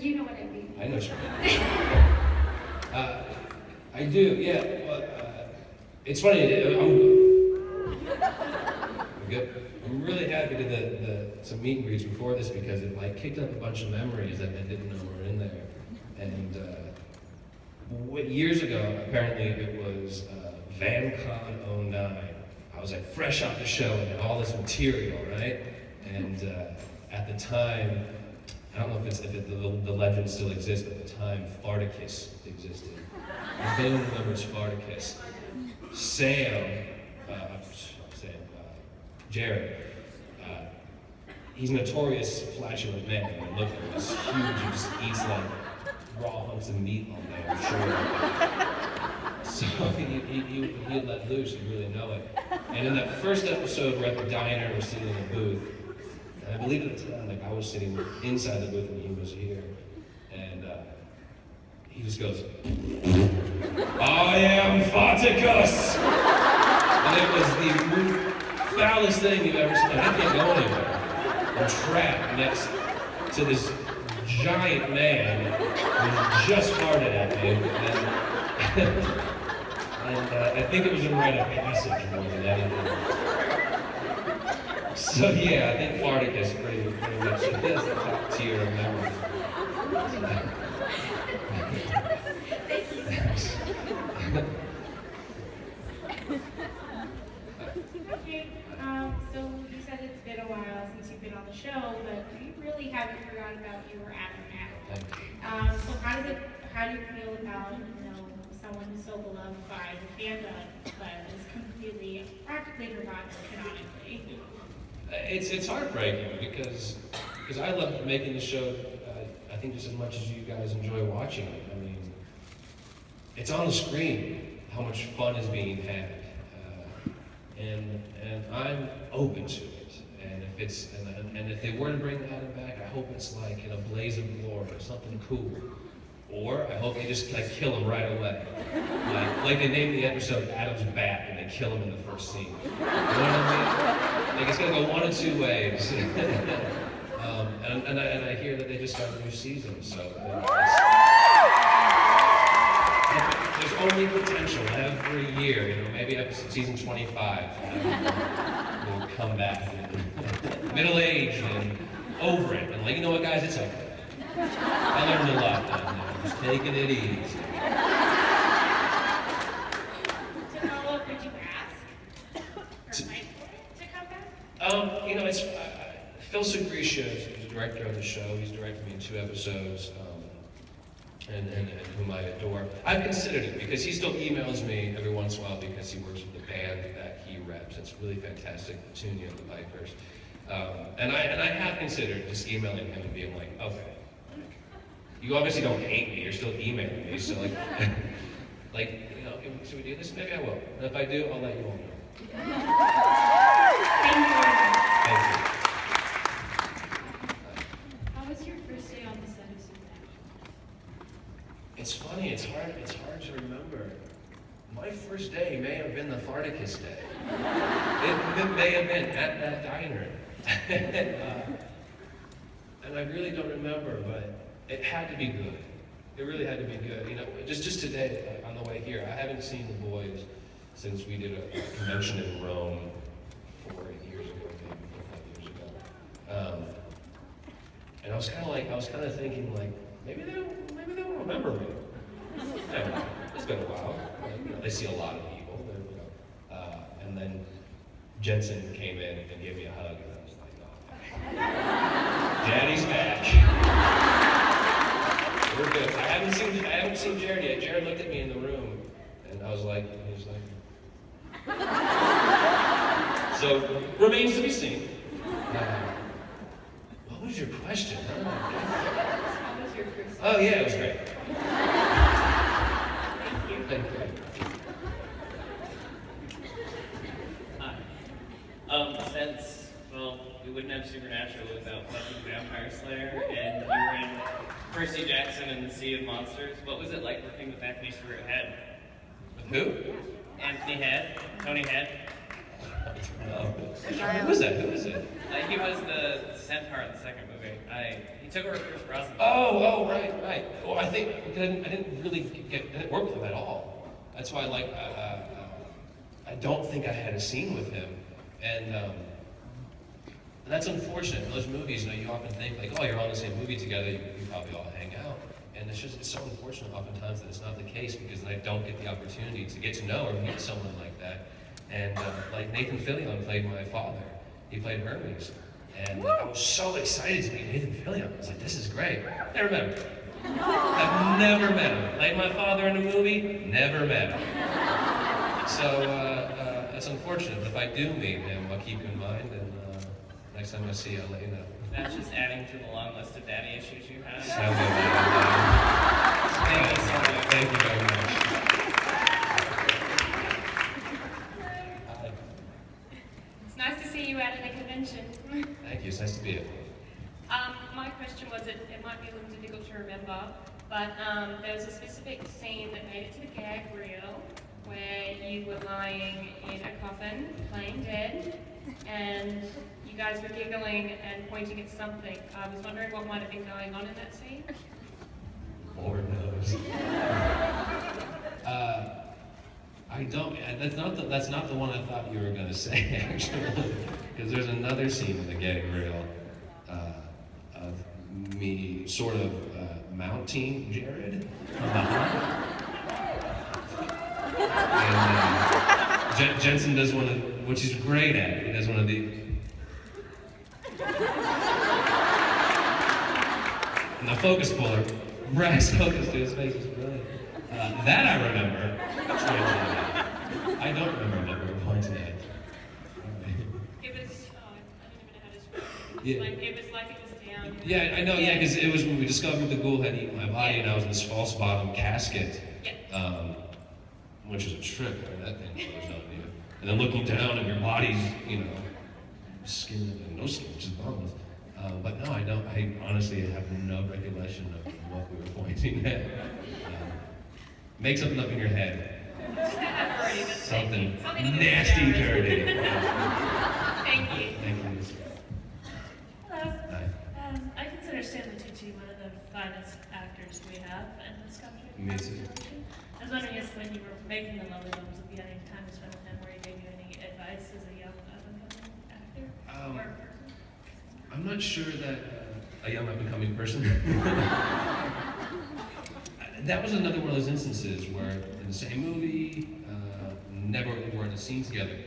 you know what I mean. I know what you mean. I do, yeah. Well, it's funny. I'm good. I'm really happy to some meet and greets before this because it like kicked up a bunch of memories that I didn't know were in there. And years ago, apparently it was VegasCon '09. I was like fresh off the show and had all this material, right? And at the time, I don't know if the legend still exists, but at the time, Farticus existed. If anyone remembers Farticus, Jared, he's a notorious flatulent man. I mean, look at him, he's huge, he just eats like raw hunks of meat all day, I'm sure. So he let loose, you really know it. And in that first episode, we're at the diner, we're sitting in a booth. And I believe at the time, like I was sitting inside the booth when he was here. And he just goes, I am Farticus! And it was the foulest thing you've ever seen. I can't go anywhere. I'm trapped next to this giant man who just farted at me. And I think it was a rite of passage more than anything. So yeah, I think Farticus pretty much is the top tier of memories. Thank you. Okay, so you said it's been a while since you've been on the show, but we really haven't forgotten about you or Adam. So how do you feel about, someone who's so beloved by the fandom, but is completely, practically forgotten canonically? It's heartbreaking because I love making the show. I think just as much as you guys enjoy watching it. I mean, it's on the screen how much fun is being had, and I'm open to it. And if it's and if they were to bring Adam back, I hope it's like in a blaze of glory, something cool. Or I hope they just like kill him right away. Like they named the episode Adam's Back and they kill him in the first scene. You know what I mean? Like it's gonna go one of two ways. And I hear that they just got a new season, so there's only potential every year, maybe episode season 25 will come back middle-aged and over it, and like, you know what guys, it's okay. I learned a lot down there. Just taking it easy. To follow up, would you ask or invite to come back? It's Phil Sugrisha is the director of the show. He's directed me in 2 episodes, and whom I adore. I've considered it because he still emails me every once in a while because he works with the band that he reps. It's really fantastic, Petunia and the Vipers. And I have considered just emailing him and being like, okay. You obviously don't hate me, you're still emailing me, so should we do this? Maybe I will. And if I do, I'll let you all know. Thank you. Thank you. How was your first day on the set of Supernatural? It's funny, it's hard to remember. My first day may have been the Farticus day. It may have been at that diner. And I really don't remember, but it had to be good. It really had to be good. Just today, on the way here, I haven't seen the boys since we did a convention in Rome 4 years ago, maybe 4 or 5 years ago. And I was kind of thinking, like, maybe they don't remember me. Anyway, it's been a while. They see a lot of people. And then Jensen came in and gave me a hug, and I was like, oh, Daddy's back. We're good. I haven't seen Jared yet. Jared looked at me in the room, and I was like, he was like. So remains to be seen. What was your question? How was your first day? Oh yeah, it was great. Thank you. Since we wouldn't have Supernatural without fucking Vampire Slayer, and you were in Percy Jackson and the Sea of Monsters, what was it like working with Anthony Head? Who? Anthony Head? Tony Head? Who was that? Who was it? He was the centaur in the second movie. He took over Pierce Brosnan. Right. Well, I think I didn't work with him at all. That's why, like, I don't think I had a scene with him, and that's unfortunate. In those movies, you often think like, oh, you're all in the same movie together, you probably all hang out, and it's so unfortunate oftentimes that it's not the case because then I don't get the opportunity to get to know or meet someone like that. And like Nathan Fillion played my father. He played Hermes. And I was so excited to meet Nathan Fillion. I was like, this is great. Never met him. I've never met him. Played my father in a movie, never met him. So it's unfortunate, but if I do meet him, I'll keep you in mind, and next time I see you, I'll let you know. That's just adding to the long list of daddy issues you have. Sound good, Thank you so much. Thank you very much. It's nice to see you at a convention. Thank you, it's nice to be here. My question was, it might be a little difficult to remember, but there was a specific scene that made it to the gag reel where you were lying in a coffin, playing dead, and you guys were giggling and pointing at something. I was wondering what might have been going on in that scene. Lord knows. I don't. That's not the one I thought you were going to say, actually, because there's another scene in the gag reel of me sort of mounting Jared from behind. And Jensen does one of, which he's great at. He does one of the. And the focus puller, brass focus to his face is brilliant. That I remember. I don't remember what we were pointing at. It was, I don't even know how to describe it. Yeah. It was like it was down. Yeah, I know, yeah, because it was when we discovered the ghoul had eaten my body and I was in this false bottom casket, which was a trip, right? That thing was on you. And then looking down and your body's, skin, no skin, just bones. But no, I honestly have no recollection of what we were pointing at. Make something up in your head. Something nasty, dirty. Thank you. Thank you. Hello. Hi. I consider Stanley Tucci one of the finest actors we have in this country. Me too. I was wondering if when you were making the Lovely Bones, if you had any time to spend with him, where he gave you any advice as a young up-and-coming actor or person? I'm not sure that a young up-and-coming person. That was another one of those instances where in the same movie, never were in a scene together.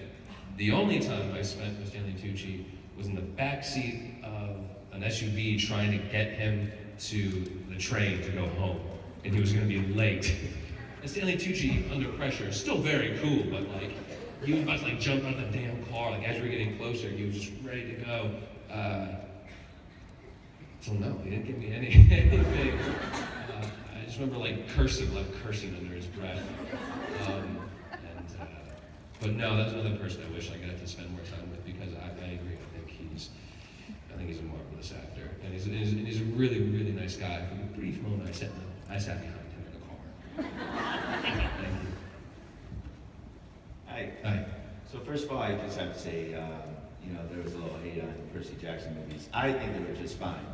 The only time I spent with Stanley Tucci was in the back seat of an SUV trying to get him to the train to go home, and he was going to be late. And Stanley Tucci, under pressure, still very cool, but like he was about to jump out of the damn car. Like as we were getting closer, he was just ready to go. So no, he didn't give me anything. I just remember cursing under his breath. But no, that's another person I wish I got to spend more time with because I agree. I think he's a marvelous actor, and he's a really, really nice guy. For a brief moment, I sat behind him in the car. Thank you. Hi. Hi. So first of all, I just have to say, there was a little hate on Percy Jackson movies. I think they were just fine.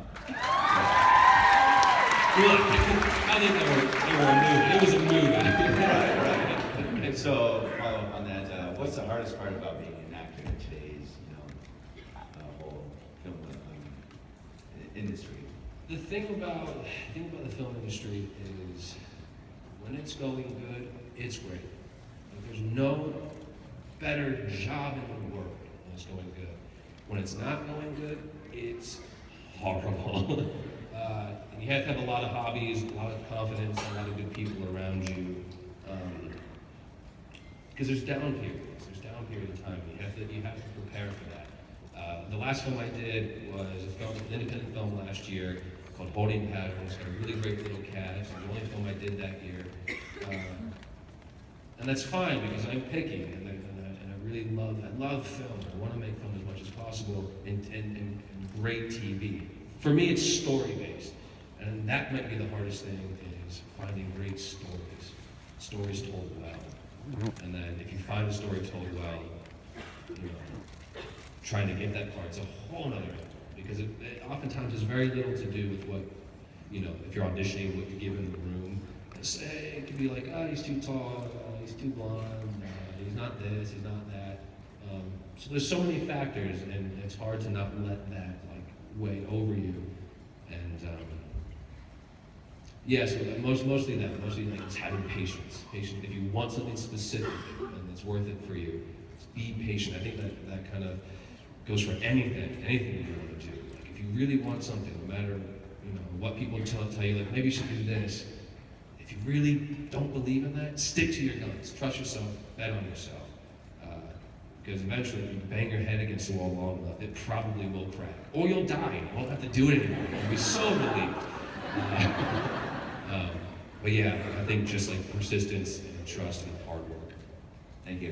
Look, I think they were a movie. It was a movie. Right. And so, follow up on that, what's the hardest part about being an actor in today's, whole film industry? The thing about the film industry is when it's going good, it's great. There's no better job in the world when it's going good. When it's not going good, it's horrible. And you have to have a lot of hobbies, a lot of confidence, a lot of good people around you. Because there's down periods. There's down periods of time. You have to prepare for that. The last film I did was an independent film last year called Holding Patterns. Got a really great little cast. It's the only film I did that year. And that's fine because I'm picky and I really love film. I want to make film as much as possible and great TV. For me, it's story-based. And that might be the hardest thing is finding great stories told well. And then if you find a story told well, trying to get that part, it's a whole nother animal because oftentimes it's very little to do with what, if you're auditioning, what you're given in the room. Say, it could be like, oh, he's too tall, he's too blonde, he's not this, he's not that. So there's so many factors, and it's hard to not let that weigh over you. And so mostly just having patience. Patience. If you want something specific and it's worth it for you, just be patient. I think that kind of goes for anything you want to do. Like if you really want something, no matter what people tell you, like maybe you should do this. If you really don't believe in that, stick to your guns. Trust yourself. Bet on yourself. Because eventually, if you bang your head against the wall long enough, it probably will crack. Or you'll die, and you won't have to do it anymore. You'll be so relieved. But yeah, I think just like persistence and trust and hard work. Thank you.